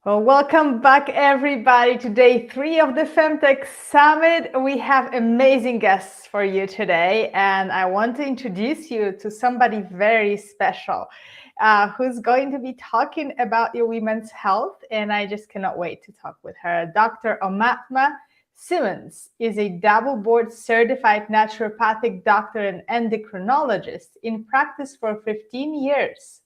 Well, welcome back, everybody, to day 3 of the Femtech Summit. We have amazing guests for you today, and I want to introduce you to somebody very special who's going to be talking about your women's health, and I just cannot wait to talk with her. Dr. Aumatma Simmons is a double board certified naturopathic doctor and endocrinologist in practice for 15 years.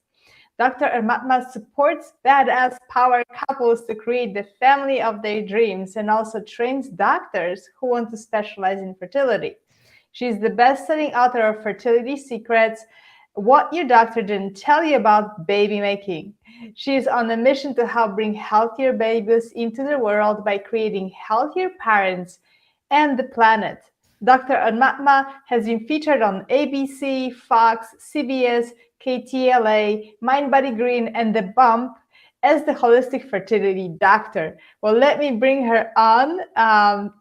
Dr. Aumatma supports badass power couples to create the family of their dreams and also trains doctors who want to specialize in fertility. She's the best-selling author of Fertility Secrets, What Your Doctor Didn't Tell You About Baby Making. She is on a mission to help bring healthier babies into the world by creating healthier parents and the planet. Dr. Aumatma has been featured on ABC, Fox, CBS, KTLA, Mind Body Green, and The Bump as the holistic fertility doctor. Well, let me bring her on.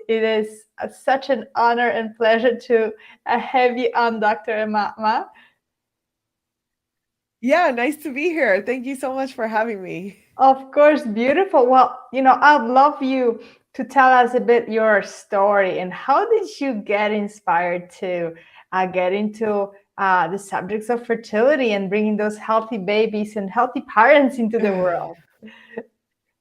It is such an honor and pleasure to have you on, Dr. Aumatma. Yeah, nice to be here. Thank you so much for having me. Of course, beautiful. Well, I'd love you to tell us a bit your story and how did you get inspired to get into the subjects of fertility and bringing those healthy babies and healthy parents into the world?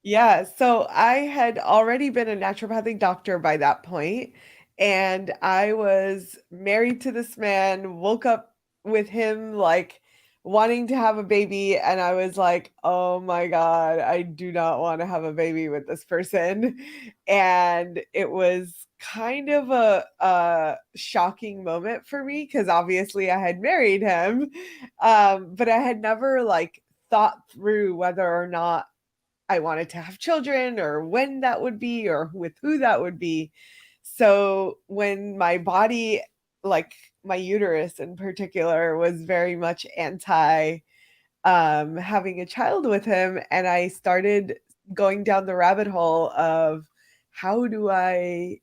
Yeah, so I had already been a naturopathic doctor by that point, and I was married to this man, woke up with him like wanting to have a baby, and I was like, "Oh my God, I do not want to have a baby with this person." And it was kind of a shocking moment for me because obviously I had married him, but I had never like thought through whether or not I wanted to have children or when that would be or with who that would be. So when my body, like my uterus in particular, was very much anti having a child with him, and I started going down the rabbit hole of how do I,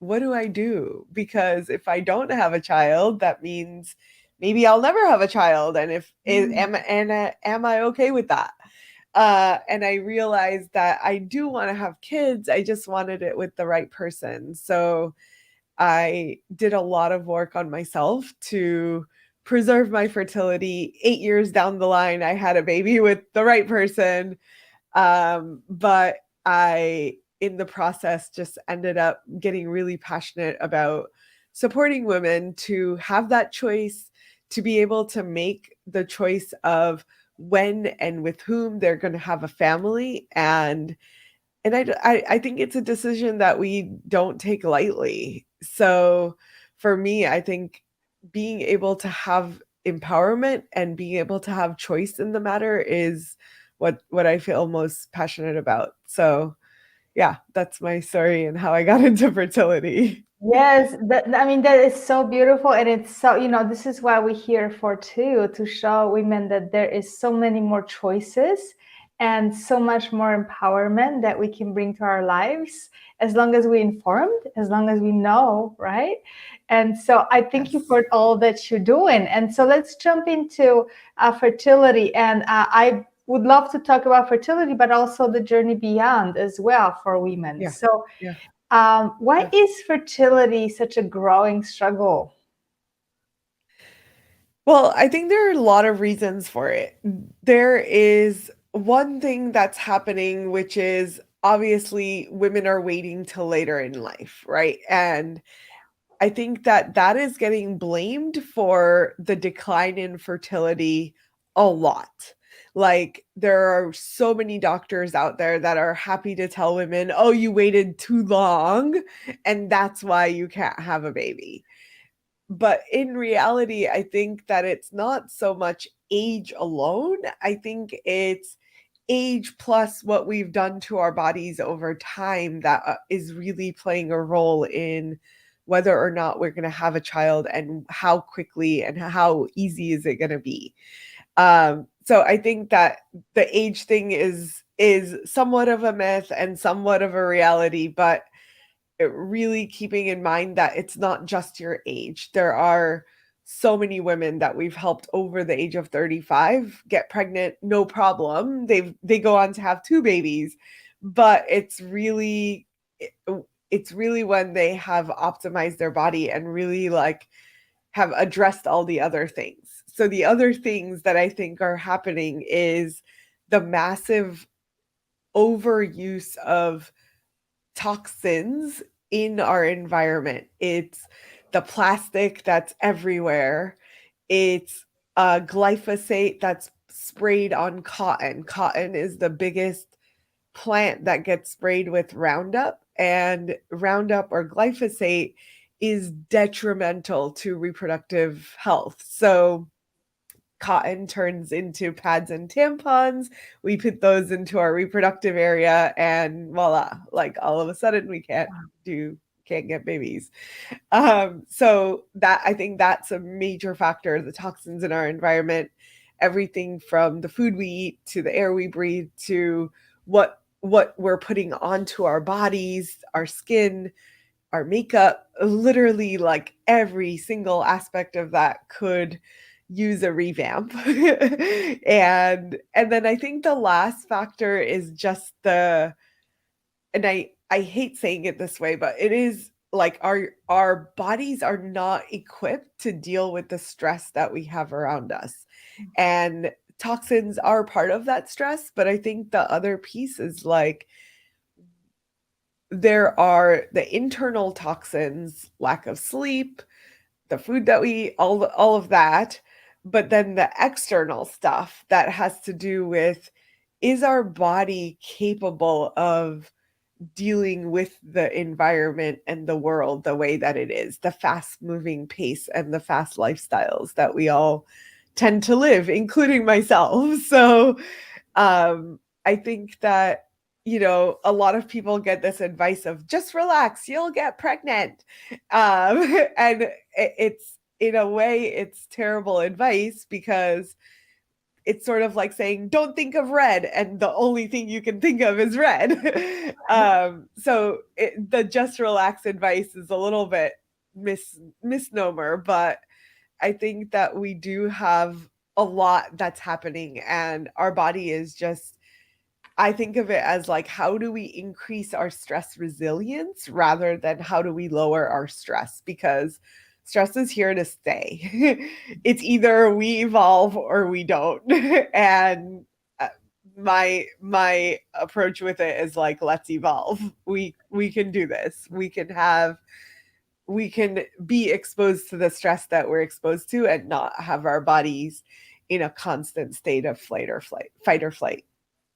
what do I do? Because if I don't have a child, that means maybe I'll never have a child, and if Mm. am I okay with that? And I realized that I do want to have kids. I just wanted it with the right person. So I did a lot of work on myself to preserve my fertility. 8 years down the line, I had a baby with the right person. But I, in the process, just ended up getting really passionate about supporting women to have that choice, to be able to make the choice of when and with whom they're going to have a family. And I think it's a decision that we don't take lightly. So for me, I think being able to have empowerment and being able to have choice in the matter is what I feel most passionate about. So yeah, that's my story and how I got into fertility. Yes, I mean, that is so beautiful. And it's so, this is why we're here for too, to show women that there is so many more choices and so much more empowerment that we can bring to our lives as long as we're informed, as long as we know, right? And so I thank you Yes. for all that you're doing. And so let's jump into fertility. And I would love to talk about fertility, but also the journey beyond as well for women. Yeah. So Yeah. why Yeah. is fertility such a growing struggle? Well, I think there are a lot of reasons for it. There is one thing that's happening, which is obviously women are waiting till later in life, right? And I think that that is getting blamed for the decline in fertility a lot. Like, there are so many doctors out there that are happy to tell women, oh, you waited too long, and that's why you can't have a baby. But in reality, I think that it's not so much age alone. I think it's age plus what we've done to our bodies over time that is really playing a role in whether or not we're going to have a child and how quickly and how easy is it going to be. So I think that the age thing is somewhat of a myth and somewhat of a reality, but really keeping in mind that it's not just your age. There are so many women that we've helped over the age of 35 get pregnant, no problem. They go on to have two babies, but it's really when they have optimized their body and really like have addressed all the other things. So the other things that I think are happening is the massive overuse of toxins in our environment. It's the plastic that's everywhere. It's glyphosate that's sprayed on cotton. Cotton is the biggest plant that gets sprayed with Roundup, and Roundup or glyphosate is detrimental to reproductive health. So cotton turns into pads and tampons. We put those into our reproductive area, and voila, like all of a sudden we can't get babies. So that, I think that's a major factor, the toxins in our environment, everything from the food we eat to the air we breathe to what we're putting onto our bodies, our skin, our makeup, literally like every single aspect of that could use a revamp. And then I think the last factor is just the, and I hate saying it this way, but it is like our bodies are not equipped to deal with the stress that we have around us. And toxins are part of that stress, but I think the other piece is like there are the internal toxins, lack of sleep, the food that we eat, all of that, but then the external stuff that has to do with, is our body capable of dealing with the environment and the world the way that it is, the fast moving pace and the fast lifestyles that we all tend to live, including myself. So I think that, you know, a lot of people get this advice of just relax, you'll get pregnant. And it's, in a way, it's terrible advice because it's sort of like saying, don't think of red. And the only thing you can think of is red. The just relax advice is a little bit misnomer, but I think that we do have a lot that's happening, and our body is just, I think of it as like, how do we increase our stress resilience rather than how do we lower our stress? Because stress is here to stay. It's either we evolve or we don't. And my approach with it is like, let's evolve. We can do this. We can be exposed to the stress that we're exposed to and not have our bodies in a constant state of fight or flight.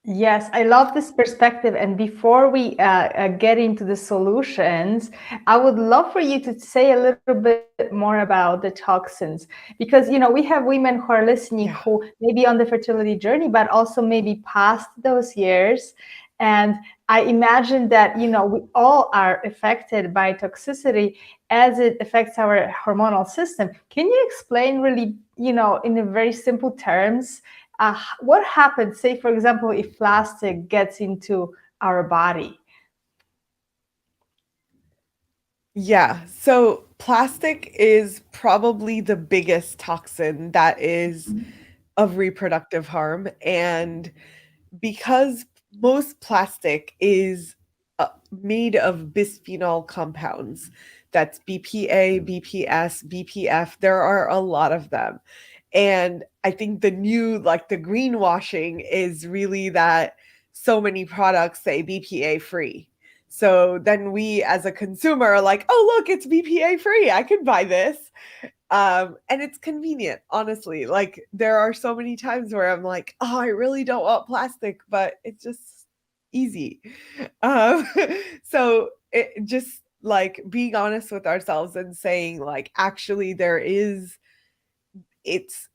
Yes, I love this perspective. And before we get into the solutions, I would love for you to say a little bit more about the toxins, because we have women who are listening Yeah. who may be on the fertility journey, but also maybe past those years. And I imagine that we all are affected by toxicity as it affects our hormonal system. Can you explain really, in a very simple terms? What happens, say, for example, if plastic gets into our body? Yeah. So plastic is probably the biggest toxin that is of reproductive harm. And because most plastic is made of bisphenol compounds, that's BPA, BPS, BPF, there are a lot of them. And I think the new, like the greenwashing is really that so many products say BPA free. So then we as a consumer are like, oh, look, it's BPA free. I could buy this. And it's convenient, honestly. Like there are so many times where I'm like, oh, I really don't want plastic, but it's just easy. Um, so it just like being honest with ourselves and saying, like, actually, it's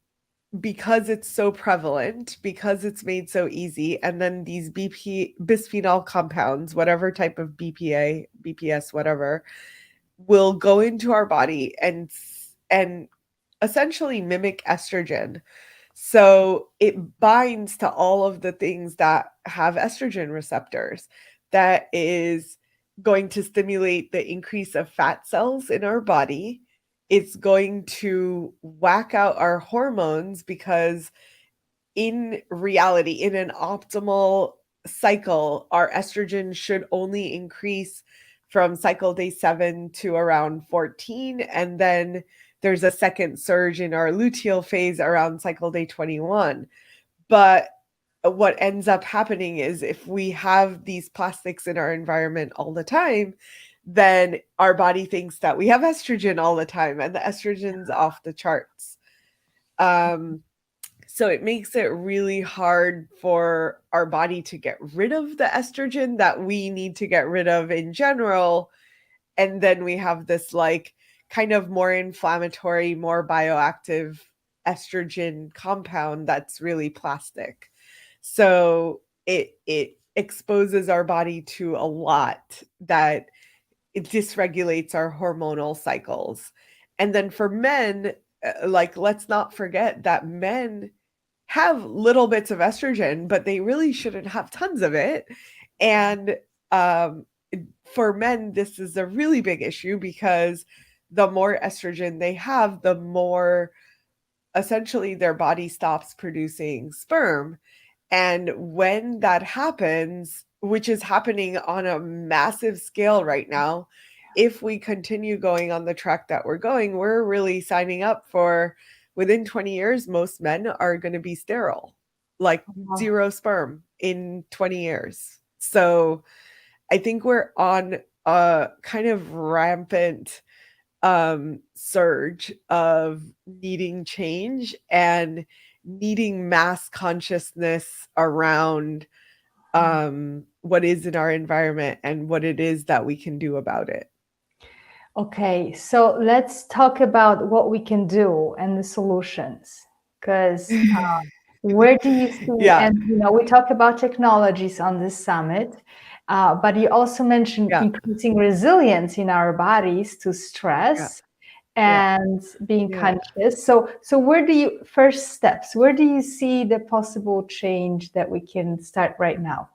because it's so prevalent, because it's made so easy, and then these bisphenol compounds, whatever type of BPA, BPS, whatever, will go into our body and essentially mimic estrogen. So it binds to all of the things that have estrogen receptors. That is going to stimulate the increase of fat cells in our body. it's going to whack out our hormones, because in reality, in an optimal cycle, our estrogen should only increase from cycle day 7 to around 14. And then there's a second surge in our luteal phase around cycle day 21. But what ends up happening is, if we have these plastics in our environment all the time, then our body thinks that we have estrogen all the time, and the estrogen's off the charts. So it makes it really hard for our body to get rid of the estrogen that we need to get rid of in general. And then we have this like kind of more inflammatory, more bioactive estrogen compound that's really plastic. So it exposes our body to a lot that it dysregulates our hormonal cycles. And then for men, like, let's not forget that men have little bits of estrogen, but they really shouldn't have tons of it. And um, for men, this is a really big issue, because the more estrogen they have, the more essentially their body stops producing sperm. And when that happens, which is happening on a massive scale right now, if we continue going on the track that we're going, we're really signing up for, within 20 years, most men are going to be sterile, like Wow. zero sperm in 20 years. So I think we're on a kind of rampant surge of needing change and needing mass consciousness around what is in our environment and what it is that we can do about it. Okay, so let's talk about what we can do and the solutions. Because where do you see, Yeah, and we talk about technologies on this summit, but you also mentioned yeah, increasing resilience in our bodies to yeah, stress yeah, and being yeah. conscious. So where do you, first steps, where do you see the possible change that we can start right now?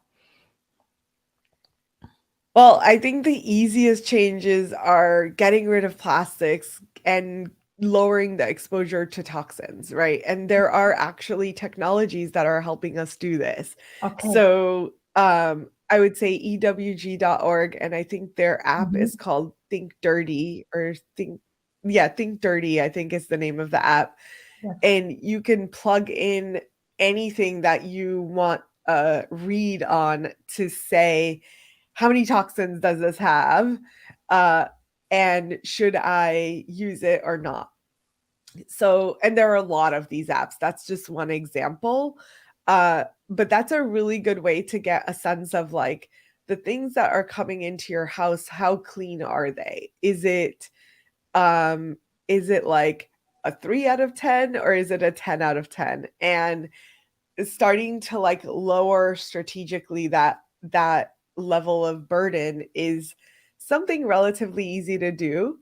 Well, I think the easiest changes are getting rid of plastics and lowering the exposure to toxins, right? And there are actually technologies that are helping us do this. Okay. So, I would say ewg.org, and I think their app Mhm. is called Think Dirty, or yeah, Think Dirty, I think is the name of the app. Yes. And you can plug in anything that you want read on to say, how many toxins does this have? Uh, and should I use it or not? So, and there are a lot of these apps. That's just one example. But that's a really good way to get a sense of like the things that are coming into your house, how clean are they? Um, is it like a 3 out of 10, or is it a 10 out of 10? And starting to like lower strategically that level of burden is something relatively easy to do.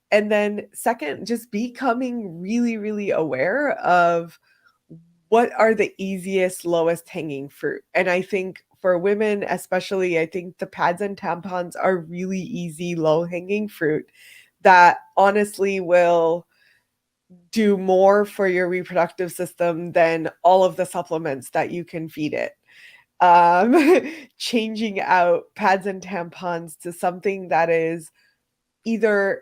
And then second, just becoming really really aware of what are the easiest lowest hanging fruit. And I think for women especially, I think the pads and tampons are really easy low hanging fruit that honestly will do more for your reproductive system than all of the supplements that you can feed it. Changing out pads and tampons to something that is either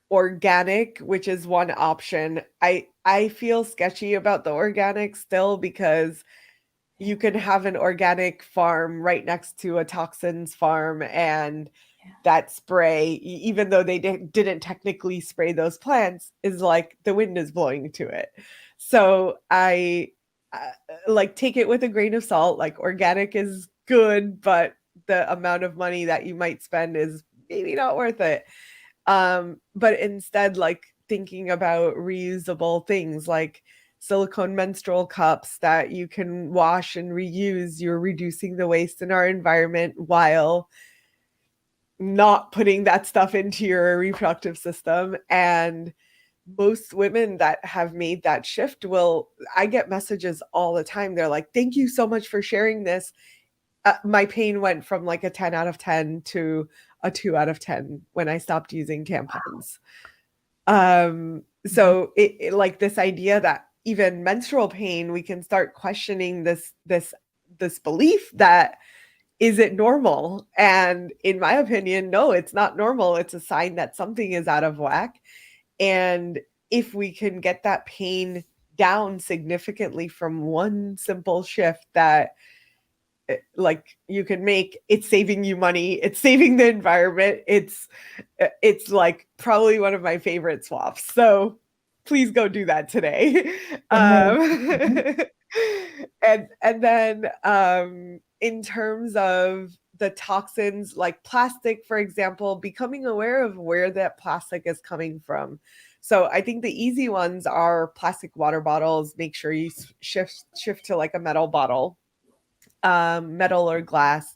organic, which is one option. I feel sketchy about the organic still, because you can have an organic farm right next to a toxins farm, and that spray, even though they didn't technically spray those plants, is like the wind is blowing to it. So I like take it with a grain of salt. Like, organic is good, but the amount of money that you might spend is maybe not worth it. But instead, like, thinking about reusable things like silicone menstrual cups that you can wash and reuse, you're reducing the waste in our environment while not putting that stuff into your reproductive system. And most women that have made that shift will, I get messages all the time. They're like, thank you so much for sharing this. My pain went from like a 10 out of 10 to a 2 out of 10 when I stopped using tampons. Mhm. So like this idea that even menstrual pain, we can start questioning this belief that is it normal? And in my opinion, no, it's not normal. It's a sign that something is out of whack. And if we can get that pain down significantly from one simple shift that like you can make, it's saving you money, it's saving the environment, it's like probably one of my favorite swaps. So please go do that today. Amazing. Mhm. And then in terms of the toxins like plastic, for example, becoming aware of where that plastic is coming from. So I think the easy ones are plastic water bottles. Make sure you shift to like a metal bottle, metal or glass.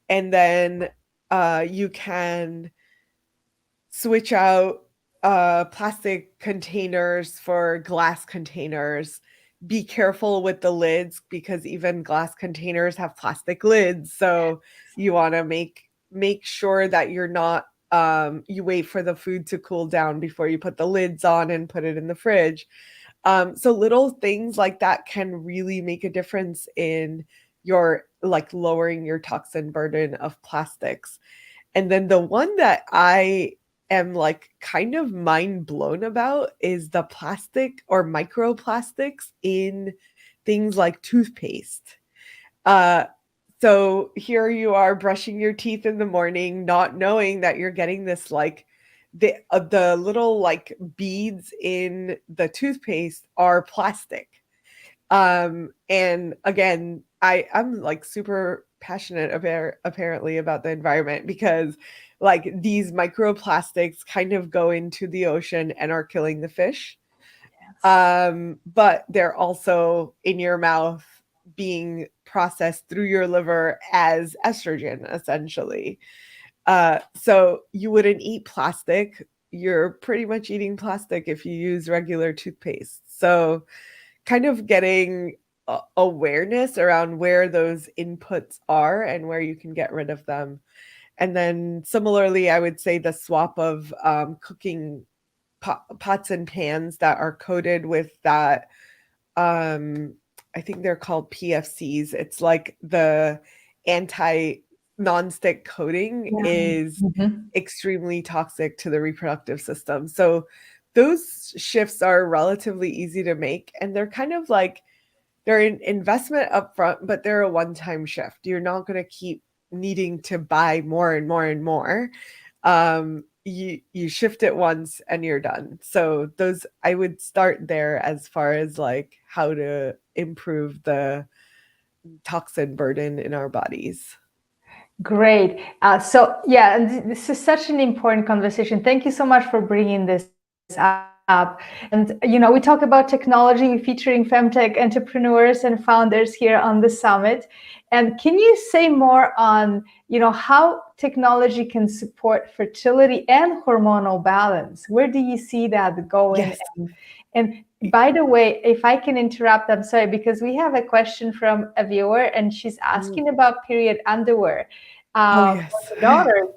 And then you can switch out plastic containers for glass containers. Be careful with the lids because even glass containers have plastic lids. So you want to make sure that you're not you wait for the food to cool down before you put the lids on and put it in the fridge. So little things like that can really make a difference in your like lowering your toxin burden of plastics. And then the one that I am like kind of mind blown about is the plastic or microplastics in things like toothpaste. Uh, so here you are brushing your teeth in the morning, not knowing that you're getting this like the little like beads in the toothpaste are plastic. And again, I'm like super passionate about apparently about the environment because like these microplastics kind of go into the ocean and are killing the fish. Yes. But they're also in your mouth being processed through your liver as estrogen essentially. So you wouldn't eat plastic. You're pretty much eating plastic if you use regular toothpaste. So kind of getting awareness around where those inputs are and where you can get rid of them. And then similarly, I would say the swap of cooking pots and pans that are coated with that. Um, I think they're called PFCs. It's like the anti nonstick coating Yeah. is Mhm. extremely toxic to the reproductive system. So those shifts are relatively easy to make, and they're kind of like they're an investment upfront, but they're a one-time shift. You're not going to keep needing to buy more and more and more. You shift it once and you're done. So those I would start there as far as like how to improve the toxin burden in our bodies. Great. So, yeah, and this is such an important conversation. Thank you so much for bringing this up. And, we talk about technology featuring femtech entrepreneurs and founders here on the summit. And can you say more on, how technology can support fertility and hormonal balance? Where do you see that going? Yes. And by the way, if I can interrupt, I'm sorry, because we have a question from a viewer and she's Mm. asking about period underwear Oh, for yes. the daughters.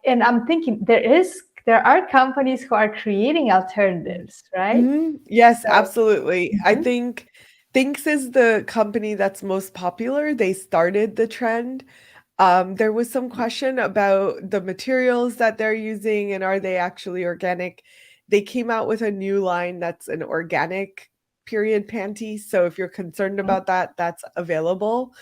And I'm thinking there are companies who are creating alternatives, right? Mhm. Yes, So, absolutely. I mhm, think Thinks is the company that's most popular. They started the trend. There was some question about the materials that they're using and are they actually organic. They came out with a new line that's an organic period panty. So if you're concerned mhm. about that, that's available.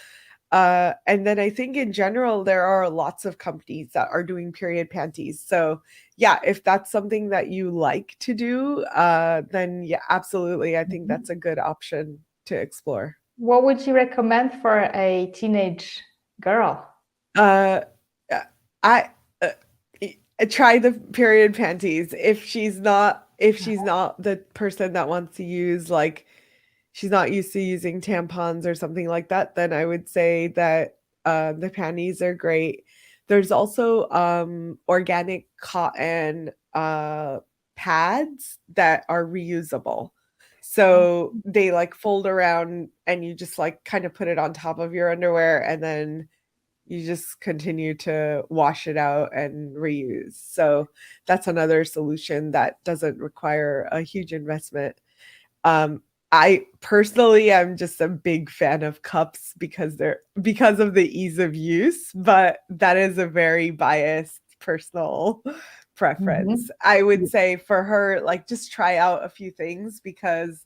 And then I think in general, there are lots of companies that are doing period panties. So yeah, if that's something that you like to do, then yeah, absolutely. I think that's a good option to explore. What would you recommend for a teenage girl? Uh, I uh, try the period panties. If she's not the person that wants to use like she's not used to using tampons or something like that, then I would say that the panties are great. There's also organic cotton pads that are reusable. Oh, So they like fold around and you just like kind of put it on top of your underwear and then You just continue to wash it out and reuse. So that's another solution that doesn't require a huge investment. Um, I personally am just a big fan of cups because of the ease of use, but that is a very biased personal preference. Mhm. I would say for her, like just try out a few things because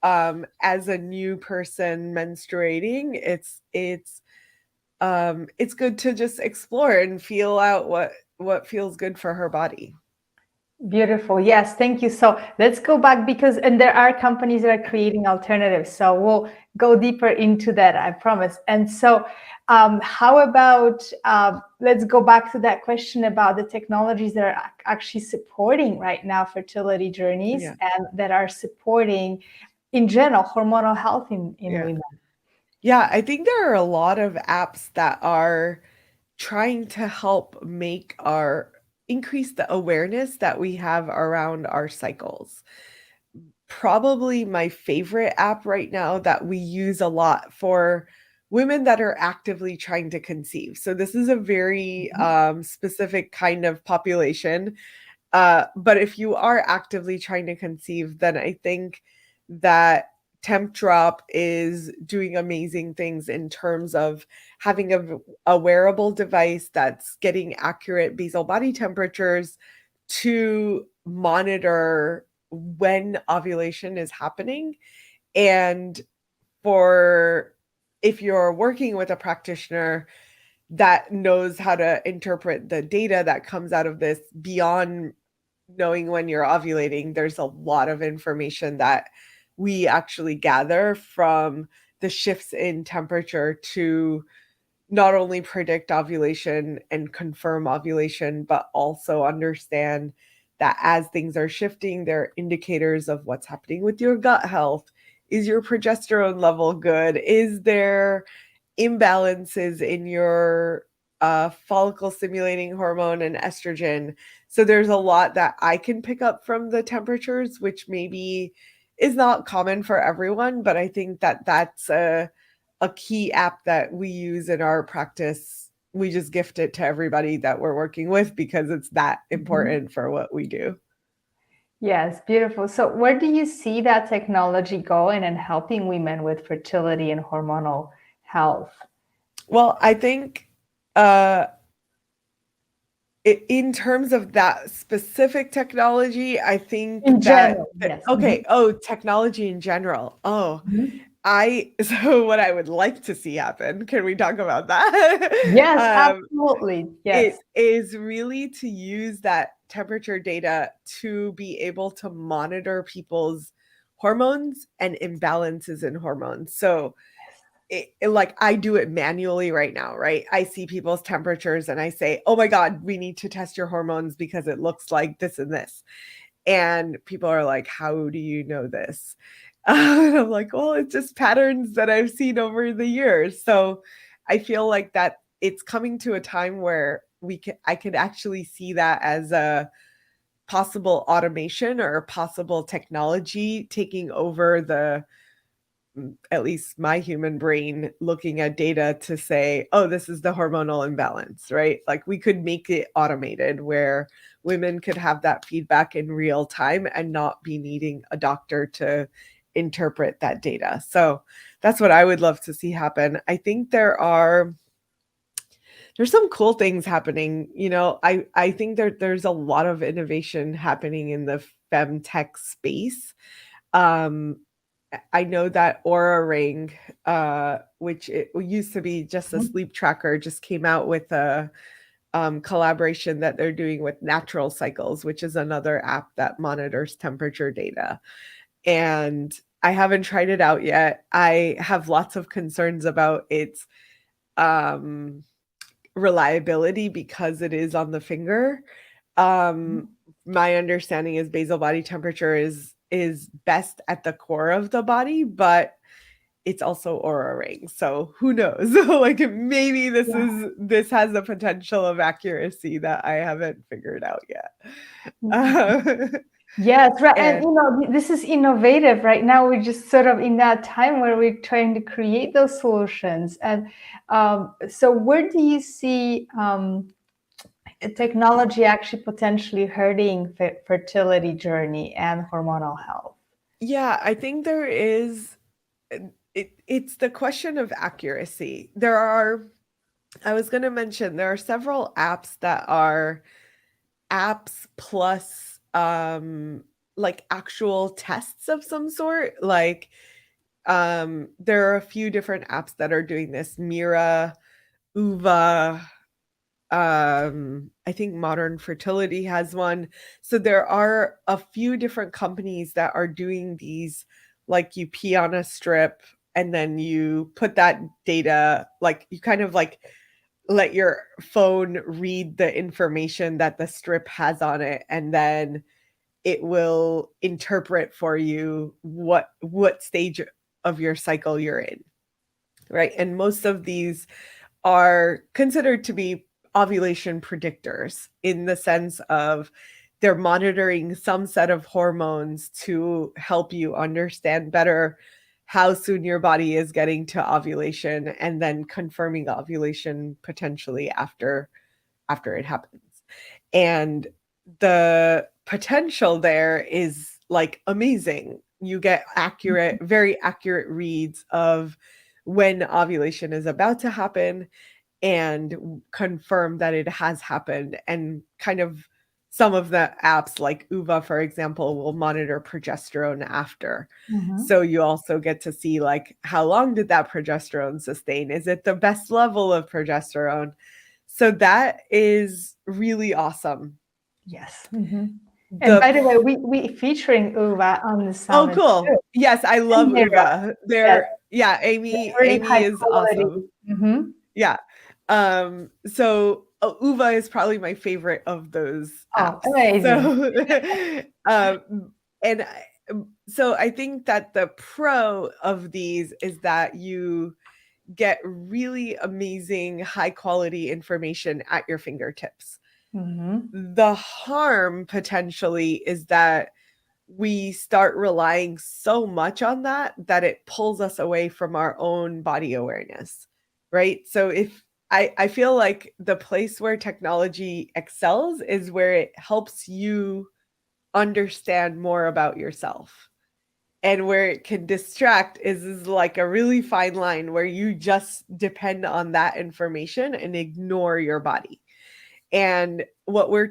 as a new person menstruating, it's good to just explore and feel out what feels good for her body. Beautiful. Yes, thank you. So let's go back because, and there are companies that are creating alternatives. So we'll go deeper into that, I promise. And so, how about let's go back to that question about the technologies that are actually supporting right now fertility journeys Yeah. and that are supporting, in general, hormonal health in Yeah. women. Yeah, I think there are a lot of apps that are trying to help make our increase the awareness that we have around our cycles. Probably my favorite app right now that we use a lot for women that are actively trying to conceive. So this is a very Mhm. specific kind of population. But if you are actively trying to conceive, then I think that Temp Drop is doing amazing things in terms of having a wearable device that's getting accurate basal body temperatures to monitor when ovulation is happening. And for if you're working with a practitioner that knows how to interpret the data that comes out of this beyond knowing when you're ovulating, there's a lot of information that we actually gather from the shifts in temperature to not only predict ovulation and confirm ovulation, but also understand that as things are shifting, there are indicators of what's happening with your gut health. Is your progesterone level good? Is there imbalances in your follicle stimulating hormone and estrogen? So there's a lot that I can pick up from the temperatures, which maybe is not common for everyone, but I think that that's a key app that we use in our practice. We just gift it to everybody that we're working with because it's that Mhm. important for what we do. Yes, beautiful. So where do you see that technology going and helping women with fertility and hormonal health? Well, I think in terms of that specific technology, I think In that general, yes. okay, oh, technology in general. Oh, Mhm. I so what I would like to see happen. Can we talk about that? Yes, absolutely. It Yes. is really to use that temperature data to be able to monitor people's hormones and imbalances in hormones. So like I do it manually right now, right? I see people's temperatures and I say, "Oh my god, we need to test your hormones because it looks like this and this." And people are like, "How do you know this?" And I'm like, "Well, it's just patterns that I've seen over the years." So I feel like that it's coming to a time where I could actually see that as a possible automation or a possible technology taking over the at least my human brain looking at data to say, oh, this is the hormonal imbalance, right? Like we could make it automated where women could have that feedback in real time and not be needing a doctor to interpret that data. So that's what I would love to see happen. I think there's some cool things happening. I think there's a lot of innovation happening in the femtech space. um I know that Aura Ring, which it used to be just a Mhm. sleep tracker, just came out with a collaboration that they're doing with Natural Cycles, which is another app that monitors temperature data. And I haven't tried it out yet. I have lots of concerns about its um, reliability because it is on the finger. Um, my understanding is basal body temperature is best at the core of the body, but it's also Aura Ring. So who knows? Like maybe Yeah. this has the potential of accuracy that I haven't figured out yet. Mhm. Uh, Yes, right. And And this is innovative. Right now, we're just sort of in that time where we're trying to create those solutions. And so, where do you see technology actually potentially hurting fertility journey and hormonal health? yeah, I think there is it's the question of accuracy. I was going to mention there are several apps that are apps plus like actual tests of some sort. Like there are a few different apps that are doing this. Mira, Uva, I think Modern Fertility has one. So there are a few different companies that are doing these, like you pee on a strip and then you put that data, like you kind of like let your phone read the information that the strip has on it, and then it will interpret for you what stage of your cycle you're in, right? And most of these are considered to be ovulation predictors in the sense of they're monitoring some set of hormones to help you understand better how soon your body is getting to ovulation, and then confirming ovulation potentially after it happens. And the potential there is like amazing. You get accurate, very accurate reads of when ovulation is about to happen, and confirm that it has happened. And kind of some of the apps like Uva, for example, will monitor progesterone after. Mhm. So you also get to see like how long did that progesterone sustain? Is it the best level of progesterone? So that is really awesome. Yes. Mhm. And The by the way, we featuring Uva on the Oh, summit too. cool. Yes, I love And Mira. Uva. Yes, Yeah, they're Amy really Amy high is quality. awesome. Hmm. Yeah. So Uva is probably my favorite of those Oh, apps. amazing. So, and so I think that the pro of these is that you get really amazing high quality information at your fingertips. Hmm. The harm potentially is that we start relying so much on that it pulls us away from our own body awareness, right? So if I feel like the place where technology excels is where it helps you understand more about yourself, and where it can distract is like a really fine line where you just depend on that information and ignore your body. And what we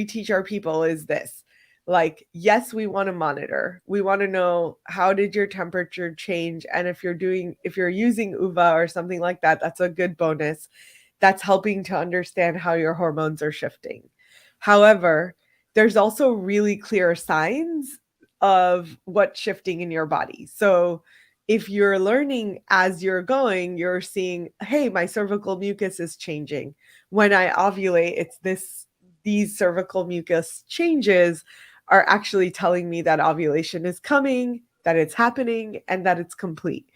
teach our people is this: like, yes, we want to monitor. We want to know, how did your temperature change? And if you're using UVA or something like that, that's a good bonus. That's helping to understand how your hormones are shifting. However, there's also really clear signs of what's shifting in your body. So if you're learning as you're going, you're seeing, hey, my cervical mucus is changing. When I ovulate, it's these cervical mucus changes are actually telling me that ovulation is coming, that it's happening, and that it's complete.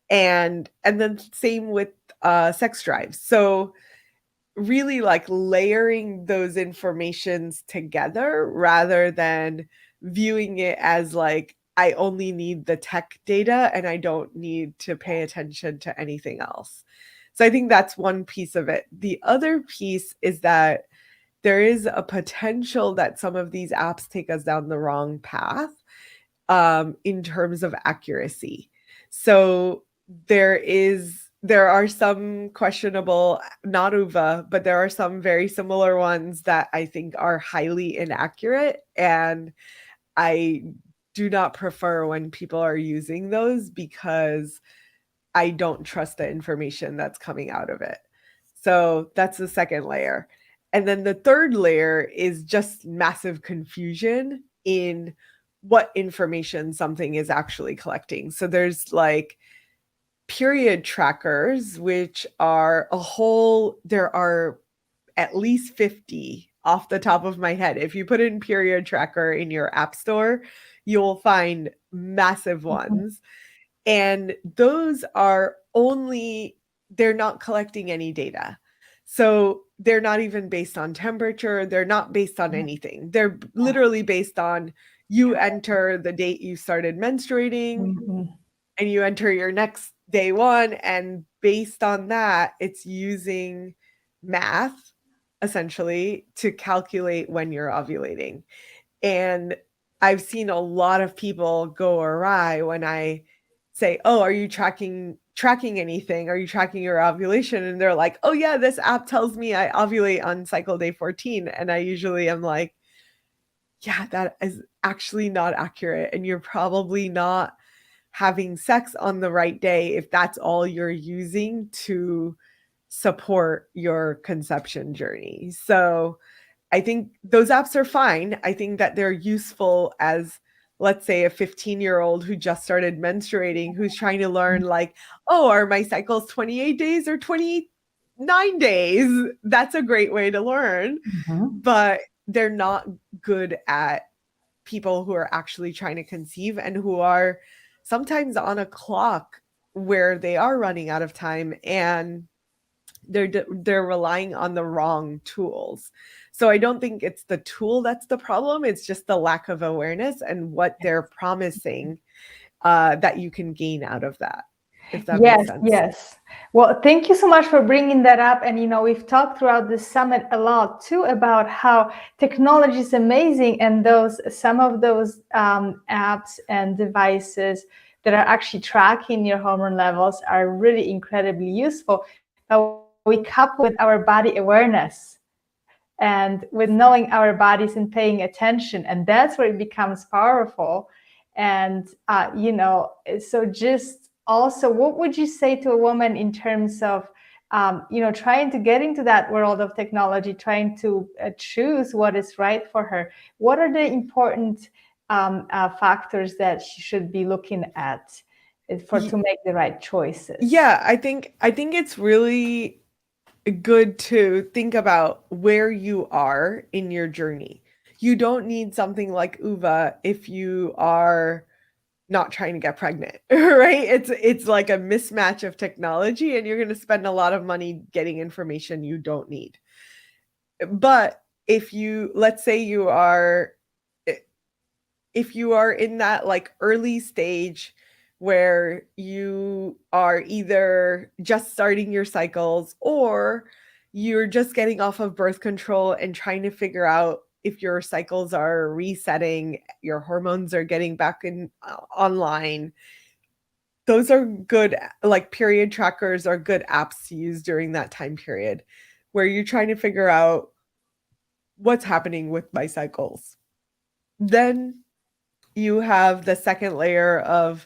And then same with sex drives. So really like layering those informations together rather than viewing it as like I only need the tech data and I don't need to pay attention to anything else. So I think that's one piece of it. The other piece is that there is a potential that some of these apps take us down the wrong path in terms of accuracy. So there are some questionable, not UVA, but there are some very similar ones that I think are highly inaccurate, and I do not prefer when people are using those because I don't trust the information that's coming out of it. So that's the second layer. And then the third layer is just massive confusion in what information something is actually collecting. So there's like period trackers, which are there are at least 50 off the top of my head. If you put in period tracker in your app store, you'll find massive Mhm. ones. And those are only, they're not collecting any data. So they're not even based on temperature. They're not based on anything. They're literally based on you enter the date you started menstruating Mhm. and you enter your next day one. And based on that, it's using math essentially to calculate when you're ovulating. And I've seen a lot of people go awry when I say, "Oh, are you tracking anything? Are you tracking your ovulation?" And they're like, "Oh yeah, this app tells me I ovulate on cycle day 14." And I usually am like, "Yeah, that is actually not accurate, and you're probably not having sex on the right day if that's all you're using to support your conception journey." So I think those apps are fine. I think that they're useful as, let's say, a 15-year-old who just started menstruating, who's trying to learn, like, oh, are my cycles 28 days or 29 days? That's a great way to learn. Mhm. But they're not good at people who are actually trying to conceive and who are sometimes on a clock where they are running out of time, and they're relying on the wrong tools. So I don't think it's the tool that's the problem. It's just the lack of awareness and what they're promising that you can gain out of that, if that makes Yes, sense. yes. Well, thank you so much for bringing that up. And, we've talked throughout this summit a lot too about how technology is amazing, and some of those apps and devices that are actually tracking your hormone levels are really incredibly useful. But we couple with our body awareness and with knowing our bodies and paying attention, and that's where it becomes powerful. And so just also, what would you say to a woman in terms of trying to get into that world of technology, trying to choose what is right for her? What are the important factors that she should be looking at to make the right choices? Yeah, I think it's really good to think about where you are in your journey. You don't need something like UVA if you are not trying to get pregnant, right? It's like a mismatch of technology, and you're going to spend a lot of money getting information you don't need. But if you, let's say you are, if you are in that like early stage where you are either just starting your cycles or you're just getting off of birth control and trying to figure out if your cycles are resetting, your hormones are getting back in online, those are good. Like period trackers are good apps to use during that time period where you're trying to figure out what's happening with my cycles. Then you have the second layer of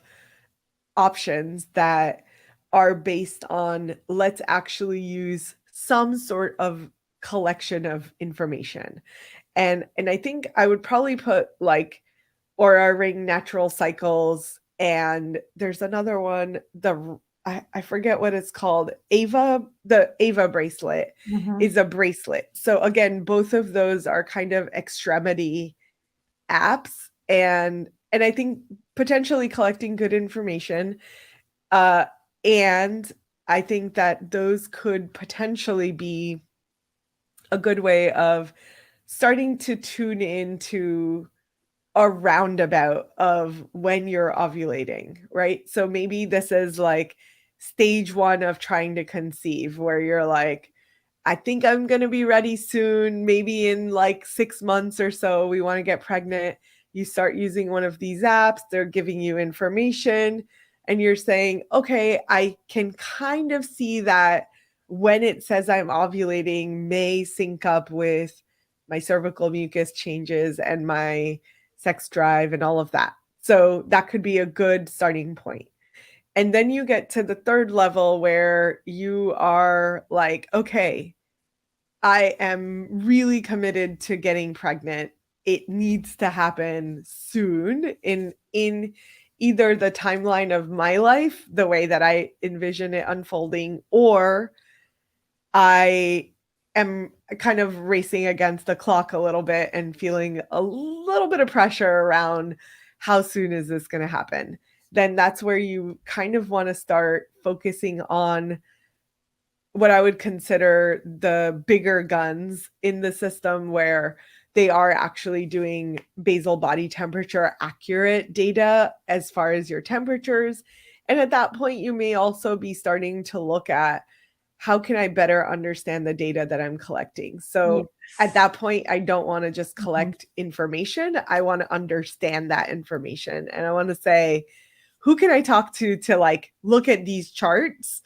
options that are based on, let's actually use some sort of collection of information. And I think I would probably put like Aura Ring Natural Cycles, and there's another one, I forget what it's called. The Ava bracelet Mhm. is a bracelet. So again, both of those are kind of extremity apps, and I think potentially collecting good information. Uh and I think that those could potentially be a good way of starting to tune into a roundabout of when you're ovulating, right? So maybe this is like stage one of trying to conceive, where you're like, I think I'm going to be ready soon. Maybe in like 6 months or so, we want to get pregnant. You start using one of these apps, they're giving you information, and you're saying, okay, I can kind of see that when it says I'm ovulating may sync up with my cervical mucus changes and my sex drive and all of that. So that could be a good starting point. And then you get to the third level where you are like, okay, I am really committed to getting pregnant. It needs to happen soon in either the timeline of my life, the way that I envision it unfolding, or I am kind of racing against the clock a little bit and feeling a little bit of pressure around how soon is this going to happen. Then that's where you kind of want to start focusing on what I would consider the bigger guns in the system, where they are actually doing basal body temperature accurate data as far as your temperatures. And at that point, you may also be starting to look at, how can I better understand the data that I'm collecting? So at Yes. that point, I don't want to just Mhm. collect information. I want to understand that information. And I want to say, who can I talk to like look at these charts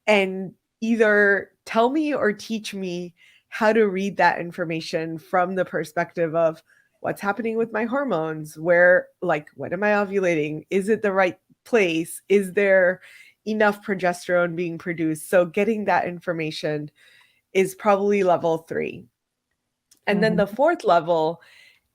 and either tell me or teach me how to read that information from the perspective of what's happening with my hormones, where, like, when am I ovulating? Is it the right place? Is there enough progesterone being produced? So getting that information is probably level 3. And then the Mhm. fourth level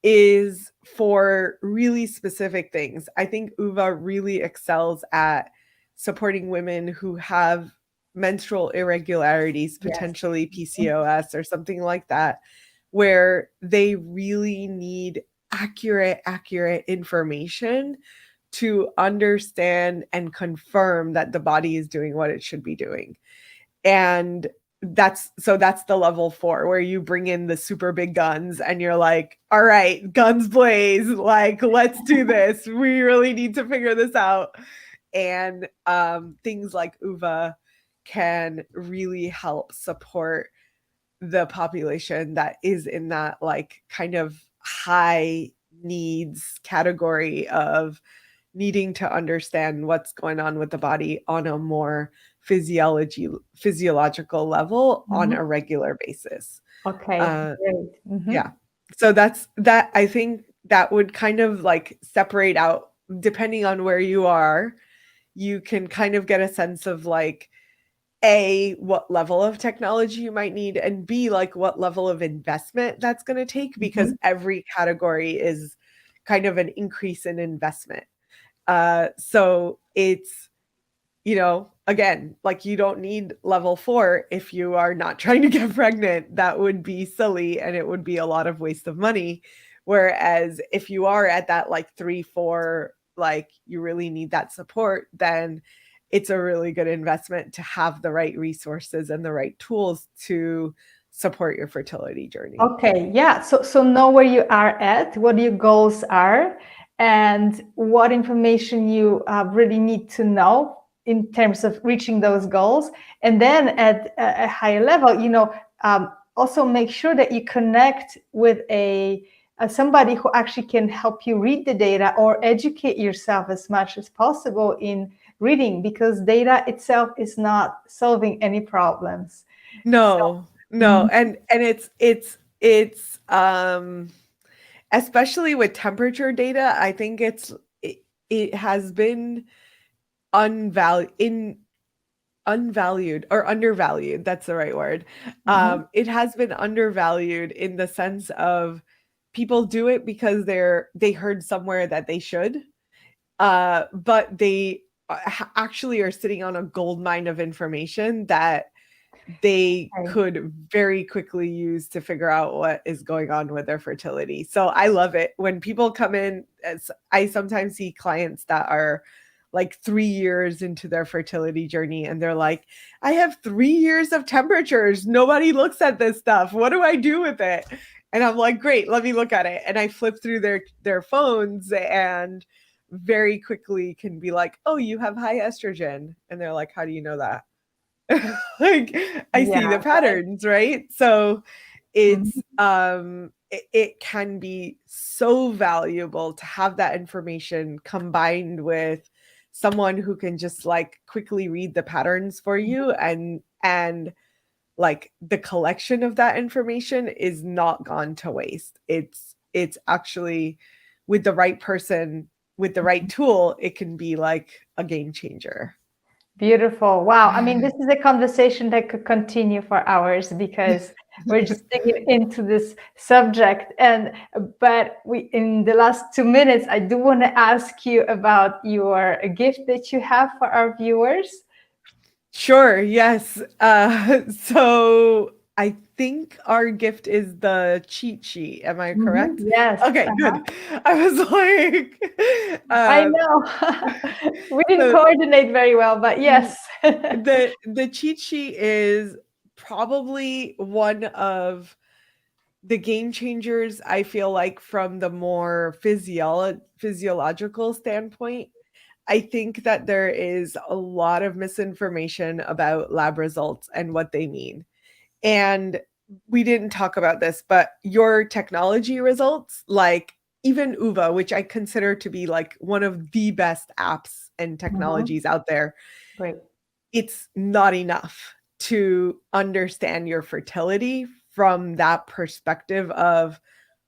is for really specific things. I think UVA really excels at supporting women who have menstrual irregularities, Yes. potentially Mhm. PCOS or something like that, where they really need accurate information to understand and confirm that the body is doing what it should be doing. And that's the level 4, where you bring in the super big guns and you're like, all right, guns blaze, like, let's do this, we really need to figure this out. And things like UVA can really help support the population that is in that, like, kind of high needs category of needing to understand what's going on with the body on a more physiological level on Mhm. a regular basis. Okay, Uh, great. Mhm. yeah. So that's that. I think that would kind of like separate out, depending on where you are. You can kind of get a sense of, like, A, what level of technology you might need, and B, like, what level of investment that's going to take, because Mhm. every category is kind of an increase in investment. So it's, again, like, you don't need level 4 if you are not trying to get pregnant. That would be silly and it would be a lot of waste of money. Whereas if you are at that, like, 3, 4, like, you really need that support, then it's a really good investment to have the right resources and the right tools to support your fertility journey. Okay, yeah. So know where you are at, what your goals are, and what information you really need to know in terms of reaching those goals. And then at a higher level, also make sure that you connect with a somebody who actually can help you read the data or educate yourself as much as possible in reading, because data itself is not solving any problems. So, No, no. mhm, And it's especially with temperature data, I think it has been unvalued or undervalued. That's the right word. mhm. It has been undervalued in the sense of, people do it because they heard somewhere that they should, but they actually are sitting on a gold mine of information that they Okay. could very quickly use to figure out what is going on with their fertility. So I love it when people come in. As I sometimes see clients that are like 3 years into their fertility journey and they're like, I have 3 years of temperatures. Nobody looks at this stuff. What do I do with it? And I'm like, great, let me look at it. And I flip through their phones and very quickly can be like, oh, you have high estrogen. And they're like, how do you know that? Like, I Yeah, see the right. patterns, right? So it's Mhm. it can be so valuable to have that information combined with someone who can just, like, quickly read the patterns for you, and like, the collection of that information is not gone to waste. It's actually, with the right person, with the right tool, it can be like a game changer. Beautiful. Wow. I mean, this is a conversation that could continue for hours because we're just digging into this subject. But in the last 2 minutes, I do want to ask you about your gift that you have for our viewers. Sure, yes. So I think our gift is the cheat sheet. Am I correct? Yes. Okay, good. I was like, I um, know. We didn't so coordinate very well, but mm, yes. the cheat sheet is probably one of the game changers, I feel like, from the more physiological standpoint. I think that there is a lot of misinformation about lab results and what they mean. And we didn't talk about this, but your technology results, like even Uva, which I consider to be like one of the best apps and Mhm. technologies out there, Great. it's not enough to understand your fertility from that perspective of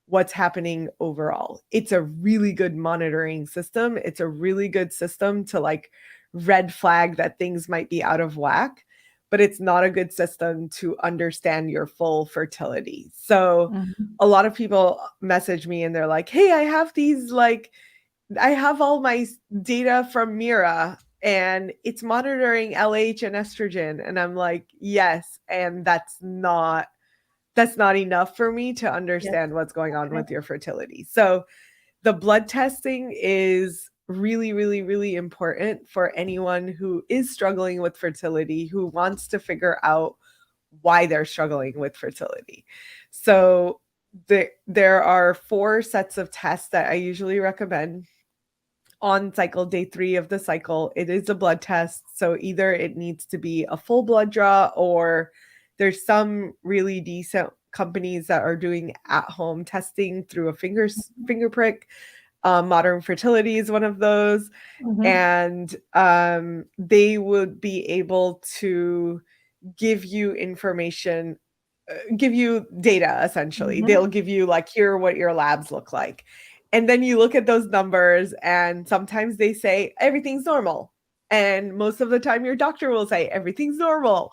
what's happening overall. It's a really good monitoring system. It's a really good system to like red flag that things might be out of whack, but it's not a good system to understand your full fertility. So Mhm. a lot of people message me and they're like, "Hey, I have these like I have all my data from Mira and it's monitoring LH and estrogen." And I'm like, "Yes, and that's not enough for me to Yes. understand what's going on Okay. with your fertility." So the blood testing is really, really, really important for anyone who is struggling with fertility, who wants to figure out why they're struggling with fertility. So there are 4 sets of tests that I usually recommend on cycle day 3 of the cycle. It is a blood test. So either it needs to be a full blood draw, or there's some really decent companies that are doing at home testing through a finger prick. Modern Fertility is one of those. Mhm. And they would be able to give you information, give you data essentially. They'll Mhm. give you like, here are what your labs look like. And then you look at those numbers and sometimes they say everything's normal. And most of the time your doctor will say everything's normal.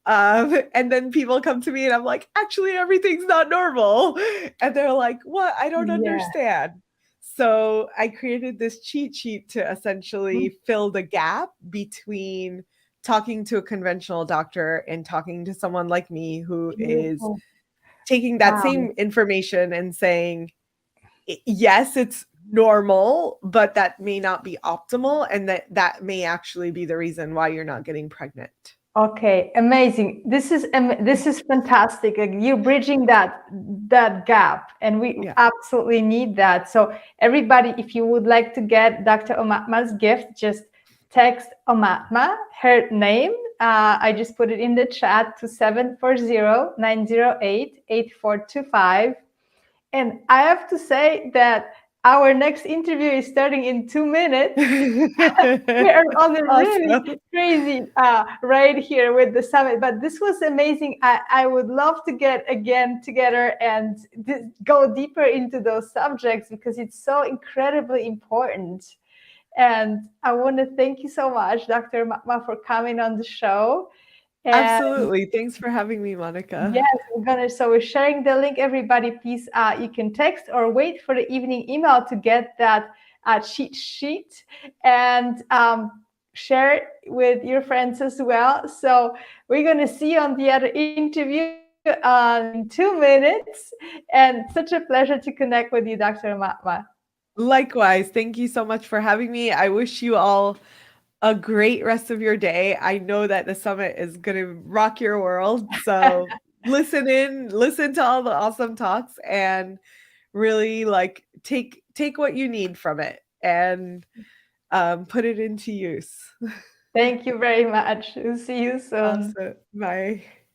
And then people come to me and I'm like, actually everything's not normal. And they're like, what? I don't Yeah. understand. So I created this cheat sheet to Mm. essentially fill the gap between talking to a conventional doctor and talking to someone like me who is Beautiful. taking that Wow. same information and saying, yes, it's normal, but that may not be optimal. And that may actually be the reason why you're not getting pregnant. Okay, amazing. This is fantastic. Like, you're bridging that gap, and we Yeah. absolutely need that. So everybody, if you would like to get Dr. Aumatma's gift, just text Aumatma, her name. I just put it in the chat to 740-908-8425. And I have to say that our next interview is starting in 2 minutes. We are on a really Awesome. crazy ride here with the summit, but this was amazing. I would love to get again together and go deeper into those subjects because it's so incredibly important. And I want to thank you so much, Dr. Matma, for coming on the show. And Absolutely. Thanks for having me, yes, Monica. we're sharing the link. Everybody, please, you can text or wait for the evening email to get that cheat sheet and share it with your friends as well. So we're gonna see you on the other interview in 2 minutes. And such a pleasure to connect with you, Dr. Matma. Likewise. Thank you so much for having me. I wish you all a great rest of your day. I know that the summit is going to rock your world. So listen to all the awesome talks and really like take what you need from it and put it into use. Thank you very much. We'll see you soon. Awesome. Bye.